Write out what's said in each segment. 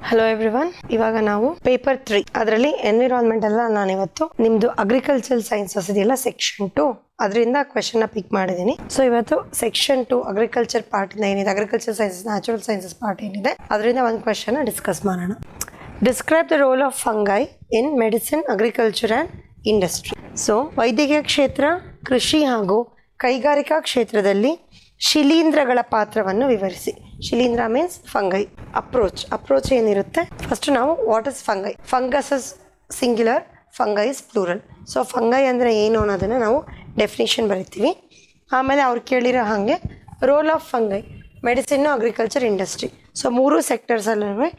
Hello everyone, ಇವಾಗ ನಾವು paper 3 ಅದರಲ್ಲಿ ಎನ್ವಿರಾನ್ಮೆಂಟ್ ಎಲ್ಲ ನಾನಿವತ್ತು ನಿಮ್ದು ಅಗ್ರಿಕಲ್ಚರ್ ಸೈನ್ಸಸ್ ಇದೆಯಲ್ಲ ಸೆಕ್ಷನ್ 2 ಅದರಿಂದ ಕ್ವೆಶನ್ ಪಿಕ್ ಮಾಡಿದ್ದೀನಿ. ಸೊ ಇವತ್ತು ಸೆಕ್ಷನ್ 2 ಅಗ್ರಿಕಲ್ಚರ್ ಪಾರ್ಟ್ ಏನಿದೆ, agriculture sciences natural sciences part ಏನಿದೆ ಅದರಿಂದ ಒಂದು ಕ್ವೆಶನ್ ಡಿಸ್ಕಸ್ ಮಾಡೋಣ. Describe the roll of fungi in medicine, agriculture and industry. So ವೈದ್ಯಕೀಯ ಕ್ಷೇತ್ರ, ಕೃಷಿ ಹಾಗೂ ಕೈಗಾರಿಕಾ ಕ್ಷೇತ್ರದಲ್ಲಿ ಶಿಲೀಂಧ್ರಗಳ ಪಾತ್ರವನ್ನು ವಿವರಿಸಿ. ಶಿಲೀಂಧ್ರ ಮೀನ್ಸ್ ಫಂಗೈ. ಅಪ್ರೋಚ್ ಏನಿರುತ್ತೆ, ಫಸ್ಟ್ ನಾವು what is fungi. Fungus is singular, fungi is plural. So fungi ಅಂದರೆ ಏನು ಅನ್ನೋದನ್ನು ನಾವು ಡೆಫಿನೇಷನ್ ಬರಿತೀವಿ. ಆಮೇಲೆ ಅವ್ರು ಕೇಳಿರೋ ಹಾಗೆ role of fungi medicine, agriculture, industry. So 3 ಸೆಕ್ಟರ್ಸಲ್ಲೂ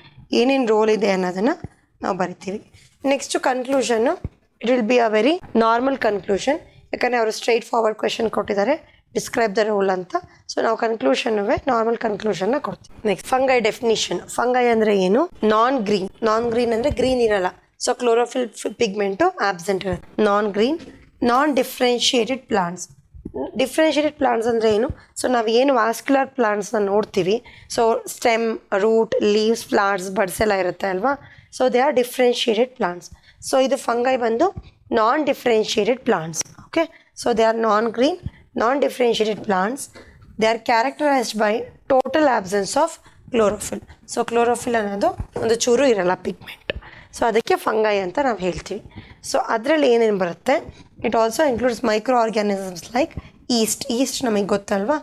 ಏನೇನು ರೋಲ್ ಇದೆ ಅನ್ನೋದನ್ನು ನಾವು ಬರಿತೀವಿ. Next conclusion, it will be a very normal conclusion, ಯಾಕಂದರೆ ಅವರು ಸ್ಟ್ರೈಟ್ ಫಾರ್ವರ್ಡ್ ಕ್ವೆಶನ್ ಕೊಟ್ಟಿದ್ದಾರೆ, ಡಿಸ್ಕ್ರೈಬ್ ದ ರೋಲ್ ಅಂತ. ಸೊ ನಾವು ಕನ್ಕ್ಲೂಷನ್ವೇ ನಾರ್ಮಲ್ ಕನ್ಕ್ಲೂಷನ್ನ ಕೊಡ್ತೀವಿ. Next fungi definition. ಫಂಗೈ ಅಂದರೆ ಏನು? ನಾನ್ ಗ್ರೀನ್ ಅಂದರೆ ಗ್ರೀನ್ ಇರಲ್ಲ. ಸೊ ಕ್ಲೋರೋಫಿಲ್ ಪಿಗ್ಮೆಂಟು ಆಬ್ಸೆಂಟ್ ಇರುತ್ತೆ. Non green, non differentiated plants. Differentiated plants ಅಂದರೆ ಏನು? ಸೊ ನಾವು ಏನು ವಾಸ್ಕ್ಯುಲರ್ ಪ್ಲಾಂಟ್ಸ್ನ ನೋಡ್ತೀವಿ, so stem, root, leaves, flowers, buds ಎಲ್ಲ ಇರುತ್ತೆ ಅಲ್ವಾ. So they are differentiated plants. So ಇದು ಫಂಗೈ ಬಂದು non differentiated plants. Okay, so they are non green, non-differentiated plants. They are characterized by total absence of chlorophyll. So chlorophyll ಅನ್ನೋದು ಒಂದು ಚೂರು ಇರಲ್ಲ, pigment. So ಅದಕ್ಕೆ ಫಂಗೈ ಅಂತ ನಾವು ಹೇಳ್ತೀವಿ. ಸೊ ಅದರಲ್ಲಿ ಏನೇನು ಬರುತ್ತೆ, it also includes micro organisms like East ನಮಗೆ ಗೊತ್ತಲ್ವಾ.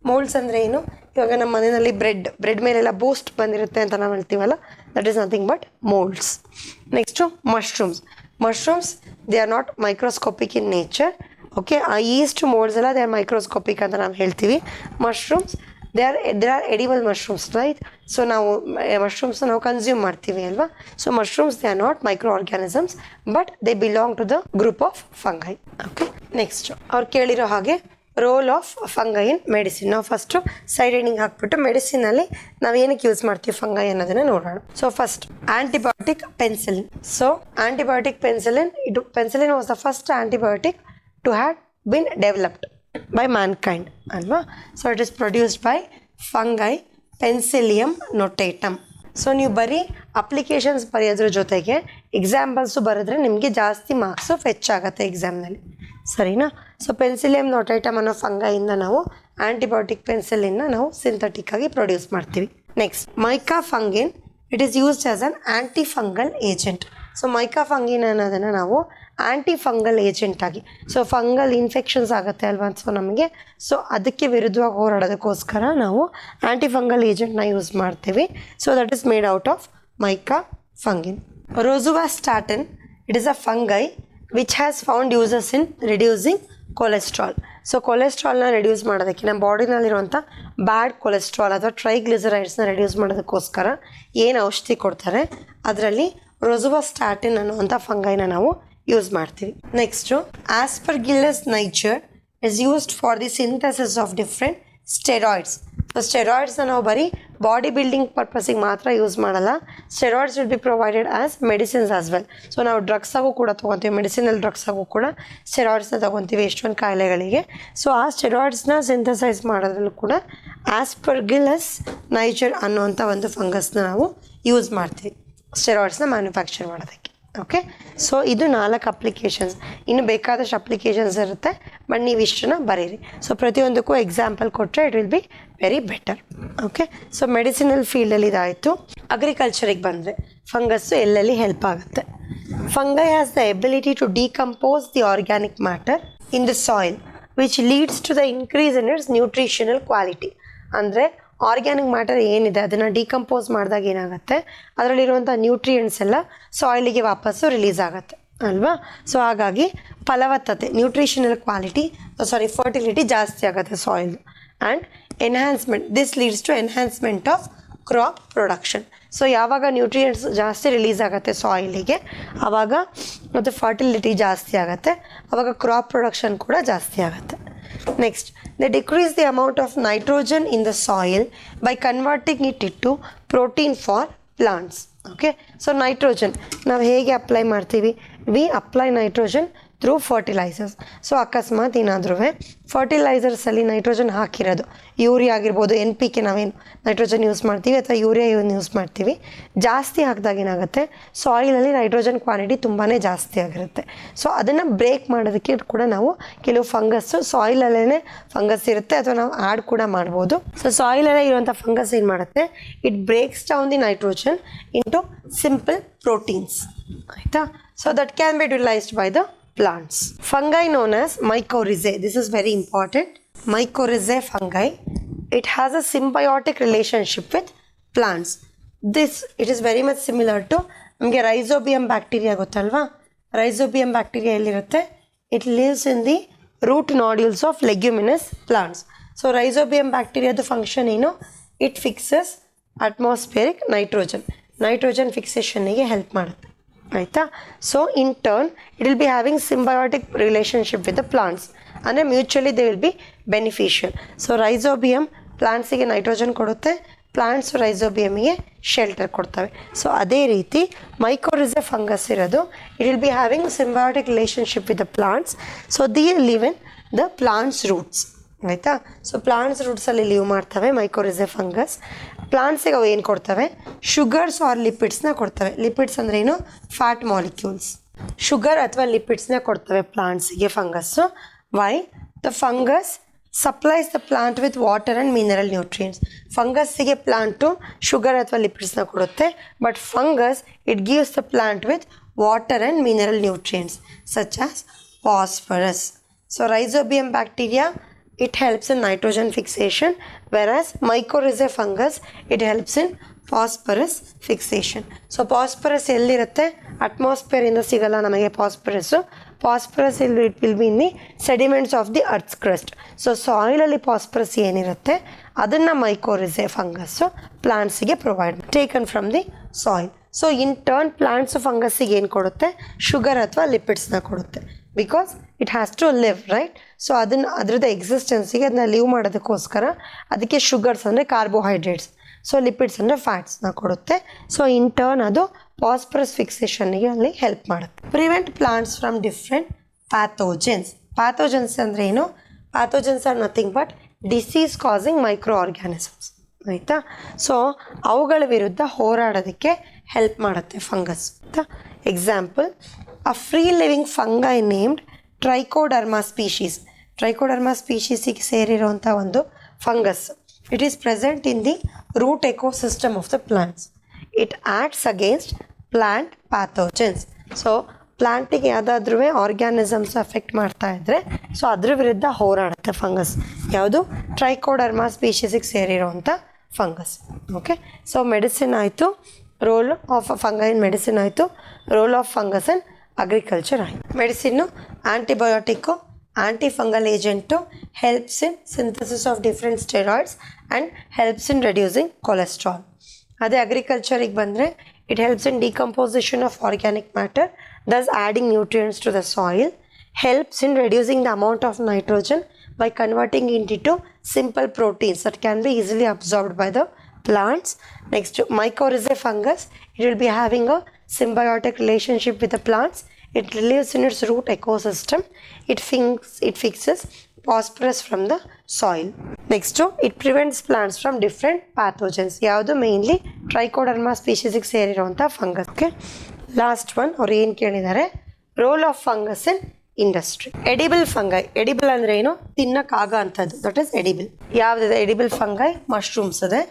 ಮೋಲ್ಡ್ಸ್ ಅಂದರೆ ಏನು? ಇವಾಗ ನಮ್ಮ ಮನೆಯಲ್ಲಿ ಬ್ರೆಡ್ ಮೇಲೆಲ್ಲ ಬೂಸ್ಟ್ ಬಂದಿರುತ್ತೆ ಅಂತ ನಾವು ಹೇಳ್ತೀವಲ್ಲ, that is nothing but moulds. Next mushrooms they are not microscopic in nature. Okay, ಆ ಈಸ್ಟ್ ಮೋಲ್ಡ್ಸ್ ಎಲ್ಲ ದೇ ಆರ್ ಮೈಕ್ರೋಸ್ಕೋಪಿಕ್ ಅಂತ ನಾವು ಹೇಳ್ತೀವಿ. Mushrooms they are edible mushrooms, right. So ನಾವು ಮಶ್ರೂಮ್ಸ್ನ ನಾವು ಕನ್ಸ್ಯೂಮ್ ಮಾಡ್ತೀವಿ ಅಲ್ವಾ. So mushrooms they are not microorganisms but they belong to the group of fungi. Okay, next ಅವ್ರು ಕೇಳಿರೋ ಹಾಗೆ role of fungi in medicine. ನಾವು ಫಸ್ಟು ಸೈಡ್ ಹೆಡಿಂಗ್ ಹಾಕ್ಬಿಟ್ಟು ಮೆಡಿಸಿನಲ್ಲಿ ನಾವು ಏನಕ್ಕೆ ಯೂಸ್ ಮಾಡ್ತೀವಿ ಫಂಗೈ ಅನ್ನೋದನ್ನು ನೋಡೋಣ. So first antibiotic penicillin. So antibiotic penicillin was the first antibiotic to had been developed by mankind alva. So it is produced by fungi Penicillium notatum. So ನೀವು ಬರೀ applications ಬರೆಯೋದ್ರ ಜೊತೆಗೆ examples ಬರೆದ್ರೆ ನಿಮಗೆ ಜಾಸ್ತಿ marks fetch ಆಗುತ್ತೆ ಎಕ್ಸಾಮ್ನಲ್ಲಿ, ಸರಿನಾ. So penicillium ನೋಟೈಟಮ್ ಅನ್ನೋ ಫಂಗೈಯಿಂದ ನಾವು ಆಂಟಿಬಯೋಟಿಕ್ ಪೆನ್ಸಿಲಿನ್ನ ನಾವು ಸಿಂಥೆಟಿಕ್ ಆಗಿ ಪ್ರೊಡ್ಯೂಸ್ ಮಾಡ್ತೀವಿ. Next micafungin, it is used as an anti fungal agent. So micafungin ಅನ್ನೋದನ್ನು ನಾವು ಆ್ಯಂಟಿ ಫಂಗಲ್ ಏಜೆಂಟ್ ಆಗಿ, ಸೊ ಫಂಗಲ್ ಇನ್ಫೆಕ್ಷನ್ಸ್ ಆಗುತ್ತೆ ಅಲ್ವಾ, ಸೊ ನಮಗೆ ಸೊ ಅದಕ್ಕೆ ವಿರುದ್ಧವಾಗಿ ಹೋರಾಡೋದಕ್ಕೋಸ್ಕರ ನಾವು ಆ್ಯಂಟಿ ಫಂಗಲ್ ಏಜೆಂಟ್ನ ಯೂಸ್ ಮಾಡ್ತೀವಿ. So that is made out of micafungin. Rosuvastatin, it is a fungi which has found uses in reducing cholesterol. So ಕೊಲೆಸ್ಟ್ರಾಲ್ನ ರಿಡ್ಯೂಸ್ ಮಾಡೋದಕ್ಕೆ, ನಮ್ಮ ಬಾಡಿನಲ್ಲಿರುವಂಥ ಬ್ಯಾಡ್ ಕೊಲೆಸ್ಟ್ರಾಲ್ ಅಥವಾ ಟ್ರೈಗ್ಲಿಸರೈಡ್ಸ್ನ ರಿಡ್ಯೂಸ್ ಮಾಡೋದಕ್ಕೋಸ್ಕರ ಏನು ಔಷಧಿ ಕೊಡ್ತಾರೆ ಅದರಲ್ಲಿ ರೋಸುವಾಸ್ಟಾಟಿನ್ ಅನ್ನುವಂಥ ಫಂಗೈನ ನಾವು ಯೂಸ್ ಮಾಡ್ತೀವಿ. Next Aspergillus niger is used for the synthesis of different steroids. So ಸ್ಟೆರಾಯ್ಡ್ಸ್ನ ನಾವು ಬರೀ ಬಾಡಿ ಬಿಲ್ಡಿಂಗ್ ಪರ್ಪಸಿಗೆ ಮಾತ್ರ ಯೂಸ್ ಮಾಡಲ್ಲ. Steroids will be provided as medicines as well. So ನಾವು ಡ್ರಗ್ಸಾಗೂ ಕೂಡ ತೊಗೊತೀವಿ, ಮೆಡಿಸಿನಲ್ ಡ್ರಗ್ಸಾಗೂ ಕೂಡ ಸ್ಟೆರಾಯ್ಡ್ಸ್ನ ತೊಗೊತೀವಿ ಎಷ್ಟೊಂದು ಕಾಯಿಲೆಗಳಿಗೆ. ಸೊ ಆ ಸ್ಟೆರಾಯ್ಡ್ಸ್ನ ಸಿಂಥಸೈಸ್ ಮಾಡೋದ್ರಲ್ಲೂ ಕೂಡ ಆಸ್ಪರ್ಗಿಲ್ಲಸ್ ನೈಚರ್ ಅನ್ನುವಂಥ ಒಂದು ಫಂಗಸ್ನ ನಾವು ಯೂಸ್ ಮಾಡ್ತೀವಿ ಸ್ಟೆರಾಯ್ಡ್ಸ್ನ ಮ್ಯಾನುಫ್ಯಾಕ್ಚರ್ ಮಾಡೋದಕ್ಕೆ. ಓಕೆ, ಸೊ ಇದು 4 ಅಪ್ಲಿಕೇಶನ್ಸ್. ಇನ್ನು ಬೇಕಾದಷ್ಟು ಅಪ್ಲಿಕೇಶನ್ಸ್ ಇರುತ್ತೆ, ಬಟ್ ನೀವು ಇಷ್ಟನ್ನ ಬರೀರಿ. ಸೊ ಪ್ರತಿಯೊಂದಕ್ಕೂ ಎಕ್ಸಾಂಪಲ್ ಕೊಟ್ಟರೆ it will be very better. Okay, so medicinal ಫೀಲ್ಡಲ್ಲಿ ಇದಾಯಿತು. ಅಗ್ರಿಕಲ್ಚರಿಗೆ ಬಂದರೆ ಫಂಗಸ್ಸು ಎಲ್ಲೆಲ್ಲಿ ಹೆಲ್ಪ್ ಆಗುತ್ತೆ. Fungi has the ability to decompose the organic matter in the soil which leads to the increase in its nutritional quality. ಅಂದರೆ organic matter ಏನಿದೆ ಅದನ್ನು decompose ಮಾಡಿದಾಗ ಏನಾಗುತ್ತೆ, ಅದರಲ್ಲಿರುವಂಥ ನ್ಯೂಟ್ರಿಯೆಂಟ್ಸ್ ಎಲ್ಲ ಸಾಯಿಲಿಗೆ ವಾಪಸ್ಸು ರಿಲೀಸ್ ಆಗುತ್ತೆ ಅಲ್ವಾ. ಸೊ ಹಾಗಾಗಿ ಫಲವತ್ತತೆ, ನ್ಯೂಟ್ರಿಷನಲ್ ಕ್ವಾಲಿಟಿ, ಫರ್ಟಿಲಿಟಿ ಜಾಸ್ತಿ ಆಗುತ್ತೆ soil. And enhancement, this leads to enhancement of crop production. So ಯಾವಾಗ ನ್ಯೂಟ್ರಿಯೆಂಟ್ಸ್ ಜಾಸ್ತಿ ರಿಲೀಸ್ ಆಗುತ್ತೆ ಸಾಯಿಲಿಗೆ ಆವಾಗ ಮತ್ತು ಫರ್ಟಿಲಿಟಿ ಜಾಸ್ತಿ ಆಗುತ್ತೆ, ಆವಾಗ ಕ್ರಾಪ್ ಪ್ರೊಡಕ್ಷನ್ ಕೂಡ ಜಾಸ್ತಿ ಆಗುತ್ತೆ. Next, they decrease the amount of nitrogen in the soil by converting it into protein for plants. Okay, so nitrogen ನಾವು ಹೇಗೆ ಅಪ್ಲೈ ಮಾಡ್ತೀವಿ, we apply nitrogen through fertilisers. So ಅಕಸ್ಮಾತ್ ಏನಾದ್ರೂ ಫರ್ಟಿಲೈಸರ್ಸಲ್ಲಿ ನೈಟ್ರೋಜನ್ ಹಾಕಿರೋದು, ಯೂರಿಯಾ ಆಗಿರ್ಬೋದು, NPK ನಾವೇನು ನೈಟ್ರೋಜನ್ ಯೂಸ್ ಮಾಡ್ತೀವಿ ಅಥವಾ ಯೂರಿಯಾ ಯೂಸ್ ಮಾಡ್ತೀವಿ, ಜಾಸ್ತಿ ಹಾಕಿದಾಗ ಏನಾಗುತ್ತೆ, ಸಾಯಿಲಲ್ಲಿ ನೈಟ್ರೋಜನ್ ಕ್ವಾಂಟಿಟಿ ತುಂಬಾ ಜಾಸ್ತಿ ಆಗಿರುತ್ತೆ. ಸೊ ಅದನ್ನು ಬ್ರೇಕ್ ಮಾಡೋದಕ್ಕೆ ಕೂಡ ನಾವು ಕೆಲವು ಫಂಗಸ್ಸು, ಸಾಯಿಲಲ್ಲೇ ಫಂಗಸ್ ಇರುತ್ತೆ ಅಥವಾ ನಾವು ಆ್ಯಡ್ ಕೂಡ ಮಾಡ್ಬೋದು. ಸೊ ಸಾಯಿಲಲ್ಲೇ ಇರುವಂಥ ಫಂಗಸ್ ಏನು ಮಾಡುತ್ತೆ, it breaks down the nitrogen into simple proteins, ಆಯಿತಾ. So that can be utilised by the plants. Fungi known as mycorrhizae. This is very important. Mycorrhizae fungi. It has a symbiotic relationship with plants. It is very much similar to ನಮಗೆ Rhizobium bacteria ಗೊತ್ತಲ್ವಾ. Rhizobium bacteria ಎಲ್ಲಿರುತ್ತೆ, it lives in the root nodules of leguminous plants. So Rhizobium ಬ್ಯಾಕ್ಟೀರಿಯಾದ function ಏನು, it fixes atmospheric nitrogen ಫಿಕ್ಸೇಷನ್ನಿಗೆ help ಮಾಡುತ್ತೆ, ಆಯಿತಾ. So in turn it will be having symbiotic relationship with the plants, ಅಂದರೆ mutually they will be beneficial. So Rhizobium ಪ್ಲಾಂಟ್ಸಿಗೆ nitrogen ಕೊಡುತ್ತೆ, plants ರೈಸೋಬಿಯಮಿಗೆ shelter ಕೊಡ್ತವೆ. ಸೊ ಅದೇ ರೀತಿ ಮೈಕೋರಿಜೆ ಫಂಗಸ್ ಇರೋದು, it will be having symbiotic relationship with the plants. So the live in the plants roots, ಆಯಿತಾ. So plants ರೂಟ್ಸಲ್ಲಿ live ಮಾಡ್ತವೆ ಮೈಕೋರಿಜೆ ಫಂಗಸ್. ಪ್ಲಾಂಟ್ಸಿಗೆ ಅವು ಏನು ಕೊಡ್ತವೆ, ಶುಗರ್ಸ್ ಆರ್ ಲಿಪಿಡ್ಸ್ನ ಕೊಡ್ತವೆ. ಲಿಪಿಡ್ಸ್ ಅಂದ್ರೆ ಏನು, ಫ್ಯಾಟ್ ಮಾಲಿಕ್ಯೂಲ್ಸ್. ಶುಗರ್ ಅಥವಾ ಲಿಪಿಡ್ಸ್ನ ಕೊಡ್ತವೆ ಪ್ಲಾಂಟ್ಸಿಗೆ fungus. Why, the fungus supplies the plant with water and mineral nutrients. ಫಂಗಸ್ಸಿಗೆ ಪ್ಲಾಂಟು ಶುಗರ್ ಅಥವಾ ಲಿಪಿಡ್ಸ್ನ ಕೊಡುತ್ತೆ, but fungus it gives the plant with water and mineral nutrients such as phosphorus. So Rhizobium bacteria, it helps in nitrogen fixation, whereas mycorrhizae fungus, it helps in phosphorus fixation. So phosphorus ಎಲ್ಲಿರುತ್ತೆ, ಅಟ್ಮಾಸ್ಫಿಯರಿಂದ ಸಿಗಲ್ಲ ನಮಗೆ phosphorus. Phosphorus it will be in the sediments of the earth's crust. So ಸಾಯಿಲಲ್ಲಿ phosphorus ಏನಿರುತ್ತೆ ಅದನ್ನು mycorrhizae fungus ಪ್ಲಾಂಟ್ಸಿಗೆ provide, taken from the soil. So in turn plants ಫಂಗಸ್ಸಿಗೆ ಏನು ಕೊಡುತ್ತೆ, ಶುಗರ್ ಅಥವಾ ಲಿಪಿಡ್ಸ್ನ ಕೊಡುತ್ತೆ, because it has to live, right. So ಅದ್ರದ್ದು ಎಕ್ಸಿಸ್ಟೆನ್ಸಿಗೆ ಅದನ್ನ ಲಿವ್ ಮಾಡೋದಕ್ಕೋಸ್ಕರ ಅದಕ್ಕೆ ಶುಗರ್ಸ್ ಅಂದರೆ ಕಾರ್ಬೋಹೈಡ್ರೇಟ್ಸ್, ಸೊ ಲಿಪಿಡ್ಸ್ ಅಂದರೆ ಫ್ಯಾಟ್ಸ್ನ ಕೊಡುತ್ತೆ. ಸೊ ಇನ್ ಟರ್ನ್ ಅದು ಫಾಸ್ಫರಸ್ ಫಿಕ್ಸೇಷನ್ಗೆ ಅಲ್ಲಿ ಹೆಲ್ಪ್ ಮಾಡುತ್ತೆ. Prevent plants from different pathogens. Pathogens ಅಂದರೆ ಏನು, pathogens are nothing but disease causing micro organisms, ಆಯಿತಾ. ಸೊ ಅವುಗಳ ವಿರುದ್ಧ ಹೋರಾಡೋದಕ್ಕೆ ಹೆಲ್ಪ್ ಮಾಡುತ್ತೆ ಫಂಗಸ್, ಆಯಿತಾ. Example, a free living fungi named Trichoderma species. Trichoderma species ಗೆ ಸೇರಿರುವಂಥ ಒಂದು fungus. It is present in the root ecosystem of the plants. It acts against plant pathogens. So ಪ್ಲಾಂಟಿಗೆ ಯಾವುದಾದ್ರೂ ಆರ್ಗ್ಯಾನಿಸಮ್ಸ್ ಅಫೆಕ್ಟ್ ಮಾಡ್ತಾ ಇದ್ದರೆ so ಅದ್ರ ವಿರುದ್ಧ ಹೋರಾಡುತ್ತೆ ಫಂಗಸ್. ಯಾವುದು, ಟ್ರೈಕೋಡರ್ಮಾ ಸ್ಪೀಷೀಸಿಗೆ ಸೇರಿರುವಂಥ ಫಂಗಸ್. ಓಕೆ, ಸೊ ಮೆಡಿಸಿನ್ ಆಯಿತು, role of fungi in medicine ಆಯಿತು, role of fungus in agriculture ಆಯಿತು. Medicine antibiotic, antifungal agent, helps in synthesis of different steroids and helps in reducing cholesterol. ಅದೇ ಅಗ್ರಿಕಲ್ಚರಿಗೆ ಬಂದರೆ it helps in decomposition of organic matter, thus adding nutrients to the soil, helps in reducing the amount of nitrogen by converting it into simple proteins that can be easily absorbed by the plants. Next, mycorrhizae fungus, it will be having a symbiotic relationship with the plants. It lives in its root ecosystem. It fixes phosphorus from the soil. Next, it prevents plants from different pathogens. ಯಾವುದು mainly Trichoderma ಸ್ಪೀಷೀಸಿಗೆ ಸೇರಿರುವಂಥ fungus. Okay, last one ಅವ್ರು ಏನು ಕೇಳಿದ್ದಾರೆ, role of fungus in industry. Edible fungi, edible ಅಂದರೆ ಏನು, ತಿನ್ನಕ್ಕಾಗ ಅಂಥದ್ದು, ದಟ್ ಈಸ್ ಎಡಿಬಲ್. ಯಾವುದಿದೆ ಎಡಿಬಲ್ ಫಂಗೈ, ಮಶ್ರೂಮ್ಸ್ ಇದೆ.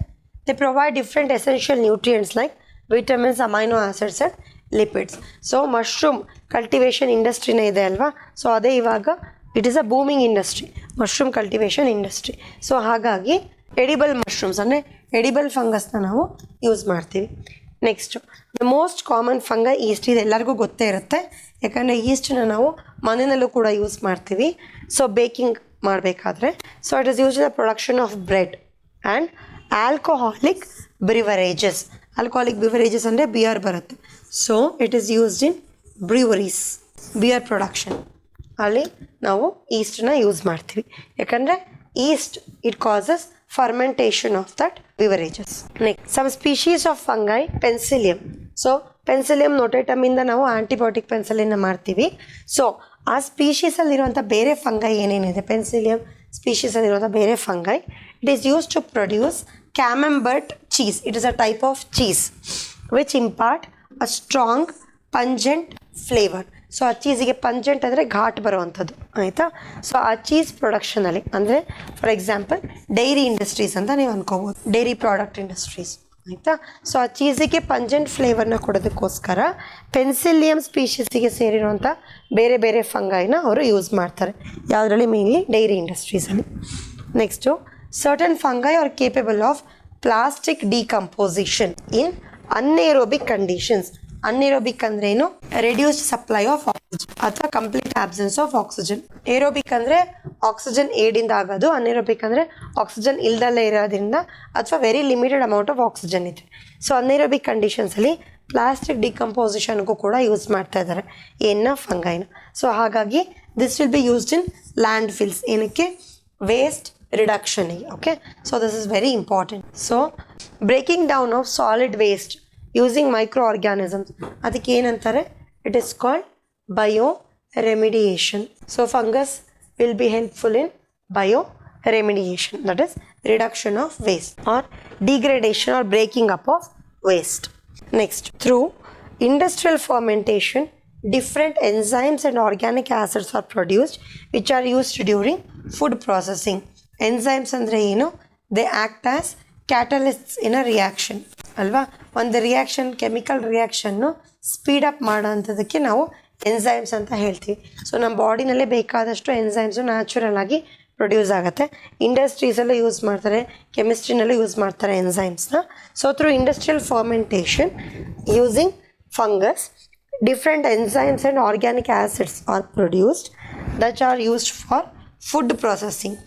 They provide different essential nutrients like vitamins, amino acids and lipids. So mushroom cultivation ಇಂಡಸ್ಟ್ರಿನೇ ಇದೆ ಅಲ್ವಾ, ಸೊ ಅದೇ ಇವಾಗ it is a booming industry, mushroom cultivation industry. So ಹಾಗಾಗಿ ಎಡಿಬಲ್ ಮಶ್ರೂಮ್ಸ್ ಅಂದರೆ edible ಫಂಗಸ್ನ ನಾವು ಯೂಸ್ ಮಾಡ್ತೀವಿ. Next the most common fungi East. ಇದು ಎಲ್ಲರಿಗೂ ಗೊತ್ತೇ ಇರುತ್ತೆ, ಯಾಕಂದರೆ ಈಸ್ಟನ್ನ ನಾವು ಮನೆಯಲ್ಲೂ ಕೂಡ ಯೂಸ್ ಮಾಡ್ತೀವಿ. ಸೊ ಬೇಕಿಂಗ್ ಮಾಡಬೇಕಾದ್ರೆ, so it is use in the production of bread and alcoholic beverages. Alcoholic beverages ಅಂದರೆ ಬಿಯರ್ ಬರುತ್ತೆ. So it is used in breweries, beer production ಅಲ್ಲಿ ನಾವು ಈಸ್ಟನ್ನ ಯೂಸ್ ಮಾಡ್ತೀವಿ. ಯಾಕಂದರೆ yeast it causes fermentation of that beverages. Next, some species of fungi, penicillium. So penicillium notatum ಇಂದ ನಾವು antibiotic ಪೆನ್ಸಿಲಿನ ಮಾಡ್ತೀವಿ. ಸೊ ಆ ಸ್ಪೀಷೀಸಲ್ಲಿರುವಂಥ ಬೇರೆ ಫಂಗೈ ಏನೇನಿದೆ, ಪೆನ್ಸಿಲಿಯಂ ಸ್ಪೀಷೀಸಲ್ಲಿರುವಂಥ ಬೇರೆ fungi, it is use to produce Camembert cheese. It is a type of cheese which impart a strong pungent flavour. So ಆ ಚೀಸಿಗೆ ಪಂಜೆಂಟ್ ಅಂದರೆ ಘಾಟ್ ಬರುವಂಥದ್ದು, ಆಯಿತಾ. ಸೊ ಆ ಚೀಸ್ ಪ್ರೊಡಕ್ಷನಲ್ಲಿ ಅಂದರೆ ಫಾರ್ ಎಕ್ಸಾಂಪಲ್ ಡೈರಿ ಇಂಡಸ್ಟ್ರೀಸ್ ಅಂತ ನೀವು ಅನ್ಕೋಬೋದು, ಡೈರಿ ಪ್ರಾಡಕ್ಟ್ ಇಂಡಸ್ಟ್ರೀಸ್, ಆಯಿತಾ. ಸೊ ಆ ಚೀಸಿಗೆ ಪಂಜೆಂಟ್ ಫ್ಲೇವರ್ನ ಕೊಡೋದಕ್ಕೋಸ್ಕರ ಪೆನ್ಸಿಲಿಯಂ ಸ್ಪೀಷೀಸಿಗೆ ಸೇರಿರುವಂಥ ಬೇರೆ ಬೇರೆ ಫಂಗೈನ ಅವರು ಯೂಸ್ ಮಾಡ್ತಾರೆ. ಯಾವುದರಲ್ಲಿ? ಮೇನ್ಲಿ ಡೈರಿ ಇಂಡಸ್ಟ್ರೀಸಲ್ಲಿ. Next, certain fungi are capable of plastic decomposition in anaerobic conditions. Anaerobic ಅಂದ್ರೆ ಏನು? ರೆಡ್ಯೂಸ್ಡ್ ಸಪ್ಲೈ ಆಫ್ ಆಕ್ಸಿಜನ್ ಅಥವಾ complete absence of oxygen. Aerobic ಅಂದರೆ ಆಕ್ಸಿಜನ್ ಏಡಿಂದ ಆಗೋದು, ಅನ್ಏರೋಬಿಕ್ ಅಂದರೆ ಆಕ್ಸಿಜನ್ ಇಲ್ದಲ್ಲೇ ಇರೋದ್ರಿಂದ ಅಥವಾ very limited amount of oxygen ಇದೆ. ಸೊ ಅನ್ಏರೋಬಿಕ್ ಕಂಡೀಷನ್ಸಲ್ಲಿ ಪ್ಲಾಸ್ಟಿಕ್ ಡಿಕಂಪೋಸಿಷನ್ಗೂ ಕೂಡ ಯೂಸ್ ಮಾಡ್ತಾ ಇದ್ದಾರೆ ಏನ ಫಂಗೈನ. ಸೊ ಹಾಗಾಗಿ this will be used in landfills. ಏನಕ್ಕೆ? Waste ರಿಡಕ್ಷನ್ಗೆ. Okay, so this is very important. So breaking down off solid waste using micro organisms, ಅದಕ್ಕೆ ಏನಂತಾರೆ? It is called bio remediation. So fungus will be helpful in bio remediation, that is reduction of waste or degradation or breaking up of waste. Next, through industrial fermentation, different enzymes and organic acids are produced which are used during food processing. Enzymes andre ಏನು? They act as catalysts in a reaction ಅಲ್ವಾ. ಒಂದು reaction, chemical reaction speed up ಮಾಡೋಂಥದ್ದಕ್ಕೆ ನಾವು enzymes ಅಂತ ಹೇಳ್ತೀವಿ. So ನಮ್ಮ ಬಾಡಿನಲ್ಲೇ ಬೇಕಾದಷ್ಟು enzymes natural ಆಗಿ produce ಆಗುತ್ತೆ. ಇಂಡಸ್ಟ್ರೀಸಲ್ಲೂ ಯೂಸ್ ಮಾಡ್ತಾರೆ, ಕೆಮಿಸ್ಟ್ರಿನಲ್ಲೂ ಯೂಸ್ ಮಾಡ್ತಾರೆ ಎನ್ಸೈಮ್ಸ್ನ. So through industrial fermentation using fungus, different enzymes and organic acids are produced that are used for food processing.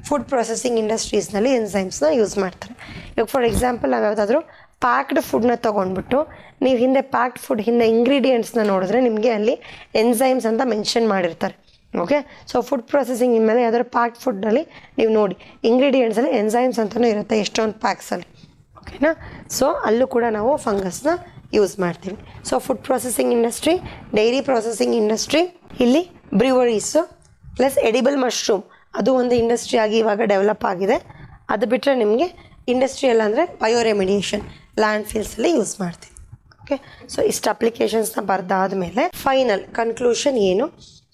Food processing ಇಂಡಸ್ಟ್ರೀಸ್ನಲ್ಲಿ ಎನ್ಸೈಮ್ಸ್ನ ಯೂಸ್ ಮಾಡ್ತಾರೆ. ಇವಾಗ ಫಾರ್ ಎಕ್ಸಾಂಪಲ್ ನಾವು ಯಾವುದಾದ್ರೂ ಪ್ಯಾಕ್ಡ್ ಫುಡ್ನ ತೊಗೊಂಡ್ಬಿಟ್ಟು ನೀವು ಹಿಂದೆ ಪ್ಯಾಕ್ಡ್ ಫುಡ್ ಹಿಂದೆ ಇಂಗ್ರೀಡಿಯೆಂಟ್ಸ್ನ ನೋಡಿದ್ರೆ ನಿಮಗೆ ಅಲ್ಲಿ ಎನ್ಸೈಮ್ಸ್ ಅಂತ ಮೆನ್ಷನ್ ಮಾಡಿರ್ತಾರೆ. ಓಕೆ, ಸೊ ಫುಡ್ ಪ್ರೊಸೆಸಿಂಗ್ ಇನ್ಮೇಲೆ ಯಾವ್ದಾದ್ರು ಪ್ಯಾಕ್ಡ್ ಫುಡ್ನಲ್ಲಿ ನೀವು ನೋಡಿ ಇಂಗ್ರೀಡಿಯೆಂಟ್ಸಲ್ಲಿ ಎನ್ಸೈಮ್ಸ್ ಅಂತಲೂ ಇರುತ್ತೆ ಎಷ್ಟೊಂದು ಪ್ಯಾಕ್ಸಲ್ಲಿ. ಓಕೆನಾ. ಸೊ ಅಲ್ಲೂ ಕೂಡ ನಾವು ಫಂಗಸ್ನ ಯೂಸ್ ಮಾಡ್ತೀವಿ. So food processing industry, dairy processing industry, ಇಲ್ಲಿ ಬ್ರಿವರೀಸು ಪ್ಲಸ್ ಎಡಿಬಲ್ ಮಶ್ರೂಮ್ ಅದು ಒಂದು ಇಂಡಸ್ಟ್ರಿ ಆಗಿ ಇವಾಗ ಡೆವಲಪ್ ಆಗಿದೆ. ಅದು ಬಿಟ್ಟರೆ ನಿಮಗೆ ಇಂಡಸ್ಟ್ರಿಯಲ್ ಅಂದರೆ ಬಯೋ ರೆಮಿಡಿಯೇಷನ್, ಲ್ಯಾಂಡ್ ಫಿಲ್ಸಲ್ಲಿ ಯೂಸ್ ಮಾಡ್ತೀವಿ. ಓಕೆ, ಸೊ ಇಷ್ಟು ಅಪ್ಲಿಕೇಶನ್ಸ್ನ ಬರ್ದಾದ ಮೇಲೆ ಫೈನಲ್ ಕನ್ಕ್ಲೂಷನ್ ಏನು?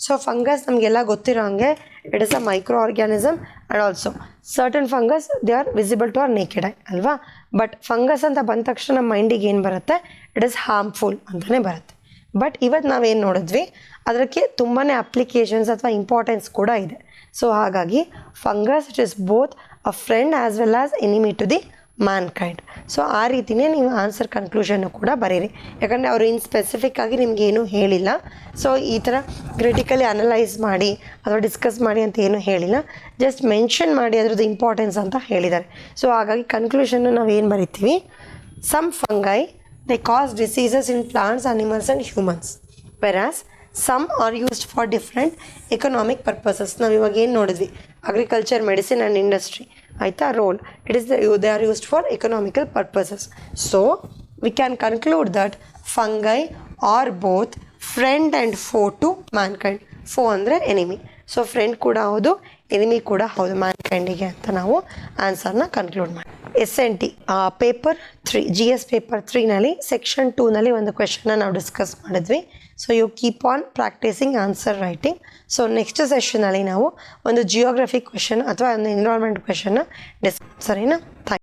ಸೊ ಫಂಗಸ್ ನಮಗೆಲ್ಲ ಗೊತ್ತಿರೋ ಹಂಗೆ it is a microorganism and also certain fungus they are visible to our naked eye ಅಲ್ವಾ. ಬಟ್ ಫಂಗಸ್ ಅಂತ ಬಂದ ತಕ್ಷಣ ನಮ್ಮ ಮೈಂಡಿಗೆ ಏನು ಬರುತ್ತೆ? ಇಟ್ ಇಸ್ ಹಾರ್ಮ್ಫುಲ್ ಅಂತಲೇ ಬರುತ್ತೆ. ಬಟ್ ಇವತ್ತು ನಾವೇನು ನೋಡಿದ್ವಿ, ಅದಕ್ಕೆ ತುಂಬಾ ಅಪ್ಲಿಕೇಶನ್ಸ್ ಅಥವಾ ಇಂಪಾರ್ಟೆನ್ಸ್ ಕೂಡ ಇದೆ. ಸೊ ಹಾಗಾಗಿ fungus it is both a friend as well as enemy to the mankind. So ಆ ರೀತಿಯೇ ನೀವು ಆನ್ಸರ್ ಕನ್ಕ್ಲೂಷನ್ನು ಕೂಡ ಬರೀರಿ. ಯಾಕಂದರೆ ಅವರು ಇನ್ ಸ್ಪೆಸಿಫಿಕ್ ಆಗಿ ನಿಮಗೇನು ಹೇಳಿಲ್ಲ. ಸೊ ಈ ಥರ ಕ್ರಿಟಿಕಲಿ ಅನಲೈಸ್ ಮಾಡಿ ಅಥವಾ ಡಿಸ್ಕಸ್ ಮಾಡಿ ಅಂತ ಏನೂ ಹೇಳಿಲ್ಲ, ಜಸ್ಟ್ ಮೆನ್ಷನ್ ಮಾಡಿ ಅದ್ರದ್ದು ಇಂಪಾರ್ಟೆನ್ಸ್ ಅಂತ ಹೇಳಿದ್ದಾರೆ. ಸೊ ಹಾಗಾಗಿ ಕನ್ಕ್ಲೂಷನ್ನು ನಾವು ಏನು ಬರಿತೀವಿ? Some fungi they cause diseases in plants, animals and humans, whereas some are used for different economic purposes. ನಾವು ಇವಾಗ ಏನು ನೋಡಿದ್ವಿ? ಅಗ್ರಿಕಲ್ಚರ್, ಮೆಡಿಸಿನ್ ಆ್ಯಂಡ್ ಇಂಡಸ್ಟ್ರಿ, ಆಯಿತಾ, role it is they are used for economical purposes. So we can conclude that fungi are both friend and foe to mankind. Foe ಅಂದರೆ enemy, so friend ಕೂಡ ಹೌದು, enemy ಕೂಡ ಹೌದು ಮ್ಯಾನ್ಕೈಂಡಿಗೆ ಅಂತ ನಾವು ಆನ್ಸರ್ನ ಕನ್ಕ್ಲೂಡ್ ಮಾಡಿ. SNT ಪೇಪರ್ 3 GS ಪೇಪರ್ 3ನಲ್ಲಿ ಸೆಕ್ಷನ್ 2ನಲ್ಲಿ ಒಂದು ಕ್ವೆಶನ್ನ ನಾವು ಡಿಸ್ಕಸ್ ಮಾಡಿದ್ವಿ. So you keep on practising answer writing. So next ಸೆಷನಲ್ಲಿ ನಾವು ಒಂದು ಜಿಯೋಗ್ರಫಿ ಕ್ವೆಶನ್ ಅಥವಾ ಒಂದು ಎನ್ವಿರಾನ್ಮೆಂಟ್ ಕ್ವೆಶನ್ನ ಸರಿನಾ?